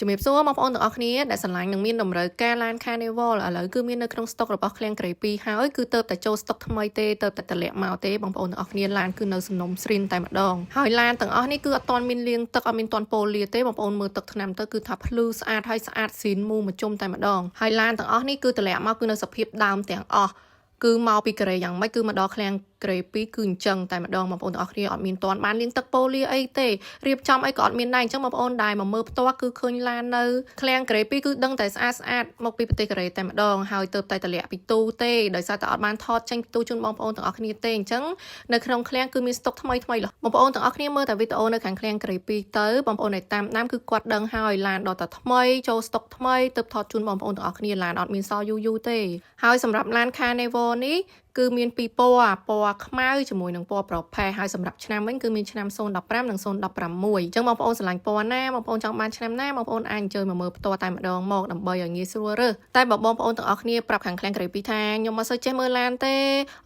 ជំរាបសួរបងប្អូនទាំងអស់គ្នាដែលស្រឡាញ់នឹងមានតម្រូវការឡាន Carnival ឥឡូវគឺមាននៅក្នុង stock របស់ឃ្លាំងក្រេ2ហើយគឺទៅតែចូល stock ថ្មីទេទៅតែតម្លាក់មកទេបងប្អូនទាំងអស់គ្នាឡានគឺនៅសំណុំស្រីនតែម្ដងហើយឡានទាំងអស់នេះគឺអត់ទាន់មានលាងទឹកអត់មានទាន់ប៉ូលាទេបងប្អូនមើលទឹកថ្នាំទៅគឺថាភ្លឺស្អាតហើយស្អាតស៊ីនមូមួយជុំតែម្ដងហើយឡានទាំងអស់នេះគឺតម្លាក់មកគឺនៅសភាពដើមទាំងអស់គឺមកពីកូរ៉េយ៉ាងម៉េចគឺមកដល់ឃ្លាំងក្រេ2គឺអញ្ចឹងតែម្ដងបងប្អូនទាំងអស់គ្នាអត់មានទាន់បានលាងទឹកប៉ូលាអីទេរៀបចំអីក៏អត់មានដែរអញ្ចឹងបងប្អូនដែលមកមើលផ្ទាល់គឺឃើញឡាននៅឃ្លាំងក្រេ2គឺដឹងតែស្អាតមកពីប្រទេសកូរ៉េតែម្ដងហើយទៅតែតម្លាក់ពីទូទេដោយសារតែអត់បានថតចេញពីទូជូនបងប្អូនទាំងអស់គ្នាទេអញ្ចឹងនៅក្នុងឃ្លាំងគឺមានស្តុកថ្មីបងប្អូនទាំងអស់គ្នាមើលតែវីដេអូនៅខាងឃ្លាំងក្រេ2ទៅបងប្អូនដែលតាមដានគឺគាត់ដឹងហើយឡានដល់តែថ្មីចូលស្តុកថ្មីទៅថតជូនបងប្អូនទាំងអស់គ្នាឡានអត់មានសល់យូរទេហើយសម្រាប់ឡាន Carnival នេះគឺមានពីរពណ៌ខ្មៅជាមួយនឹងពណ៌ប្រផេះហើយសម្រាប់ឆ្នាំវិញគឺមានឆ្នាំ015និង016អញ្ចឹងបងប្អូនស្រឡាញ់ពណ៌ណាបងប្អូនចង់បានឆ្នាំណាបងប្អូនអាចអញ្ជើញមកមើលផ្ទាល់តែម្ដងមកដើម្បីឲ្យងាយស្រួលរើសតែបងប្អូនទាំងអស់គ្នាប្រាប់ខាងឃ្លាំងក្រេ2ថាខ្ញុំអត់សូវចេះមើលឡានទេ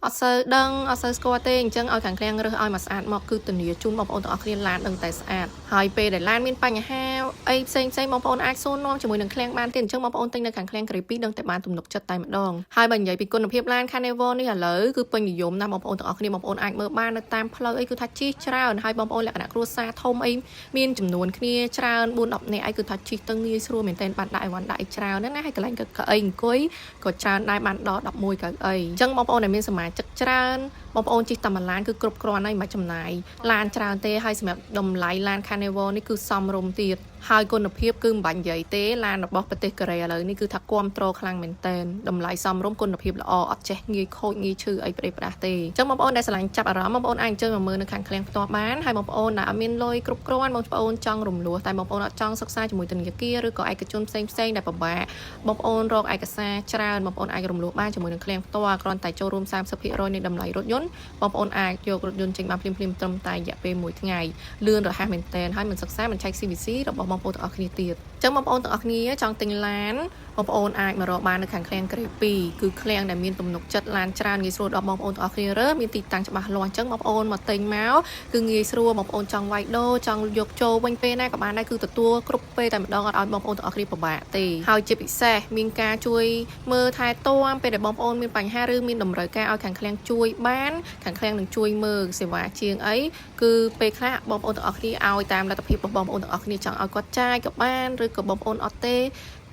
អត់សូវដឹងអត់សូវស្គាល់ទេអញ្ចឹងឲ្យខាងឃ្លាំងរើសឲ្យមកស្អាតមកគឺធានាជូនបងប្អូនទាំងអស់គ្នាឡានដឹងតែស្អាតហើយពេលដែលឡានមានបញ្ហាអីផ្សេងបងប្អូនអាចសួរនាំជាមួយនឹងឃ្លាំងបានទេអញ្ចឹងបងប្អូនទិញនៅខាងឃ្លាំងក្រេ2ដឹងតែបានទំនុកចិត្តតែម្ដងហើយបើនិយាយពីគុណភាពឡាន Carnival នេះឥឡូវគឺពេញនិយមណាស់បងប្អូនទាំងអស់គ្នាបងប្អូនអាចមើលបាននៅតាមផ្លូវអីគឺថាជិះច្រើនហើយបងប្អូនលក្ខណៈគ្រួសារធំអីមានចំនួនគ្នាច្រើន4-10នាក់អីគឺថាជិះទៅងាយស្រួលមែនទែនបានដាក់អីវ៉ាន់ដាក់អីច្រើនណាហើយកន្លែងកៅអីអង្គុយក៏ច្រើនដែរបានដល់11កៅអីអញ្ចឹងបងប្អូនដែលមានសមាជិកច្រើនបងប្អូនជិះតាមឡានគឺគ្រប់គ្រាន់ហើយមិនចំណាយឡានច្រើនទេហើយសម្រាប់តម្លៃឡាន Carnival នេះគឺសមរម្យទៀតហើយគុណភាពគឺមិនបាញ់និយាយទេឡានរបស់ប្រទេសកូរ៉េឥឡូវនេះគឺថាគាំទ្រខ្លាំងមែនទែនតម្លៃសមរម្យគុណភាពល្អអត់ចេះងាយខូចងាយឈឺអីប្រេះផ្ដាស់ទេអញ្ចឹងបងប្អូនដែលស្រឡាញ់ចាប់អារម្មណ៍បងប្អូនអាចអញ្ជើញមកមើលនៅខាងឃ្លាំងផ្ទាល់បានហើយបងប្អូនដែលអត់មានលុយគ្រប់គ្រាន់បងប្អូនចង់រំលោះតែបងប្អូនអត់ចង់សិក្សាជាមួយធនាគារឬក៏ឯកជនផ្សេងដែលពិបាកបងប្អូនរកឯកសារច្រើនបងប្អូនអាចរំលោះបានជាមួយនឹងឃ្លាំងផ្ទាល់គ្រាន់តែចូលរួម 30% នៃតម្លៃរថយន្តបងប្អូនអាចយករថយន្តចេញបានភ្លាមត្រឹមតែរយៈពេល1ថ្ងៃលឿនរហ័សមែនទែនហើយមិនសិក្សាមិនចែក CVC របស់បងប្អូនទាំងអស់គ្នាទៀតអញ្ចឹងបងប្អូនទាំងអស់គ្នាចង់ទិញឡានបងប្អូនអាចមករកបាននៅខាងឃ្លាំងក្រេ2គឺឃ្លាំងដែលមានទំនុកចិត្តឡានច្រើនងាយស្រួលដល់បងប្អូនទាំងអស់គ្នារើមានទីតាំងច្បាស់លាស់អញ្ចឹងបងប្អូនមកទិញមកគឺងាយស្រួលបងប្អូនចង់វាយដូរចង់យកចូលវិញពេលណាក៏បានដែរគឺទទួលគ្រប់ពេលតែម្ដងអត់ឲ្យបងប្អូនទាំងអស់គ្នាពិបាកទេហើយជាពិសេសមានការជួយមើលថែទាំពេលដែលបងប្អូនមានបញ្ហាឬមានតម្រូវការឲ្យខាងឃ្លាំងជួយបានខាងឃ្លាំងនឹងជួយមើលសេវាជាងអីគឺពេលខ្លះបងប្អូនទាំងអស់គ្នាឲ្យតាមលទ្ធភាពរបស់បងប្អូនទាំងអស់គ្នាចង់ឲ្យគាត់ចាយក៏បានឬក៏បងប្អូនអត់ទេ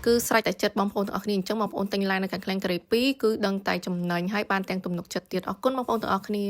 គឺស្រេចតែចិត្តបងប្អូនទាំងអស់គ្នាអញ្ចឹងបងប្អូនទិញឡាននៅខាងឃ្លាំងក្រេ2គឺដឹងតែចំណេញហើយបានទាំងទំនុកចិត្តទៀតអរគុណបងប្អូនទាំងអស់គ្នា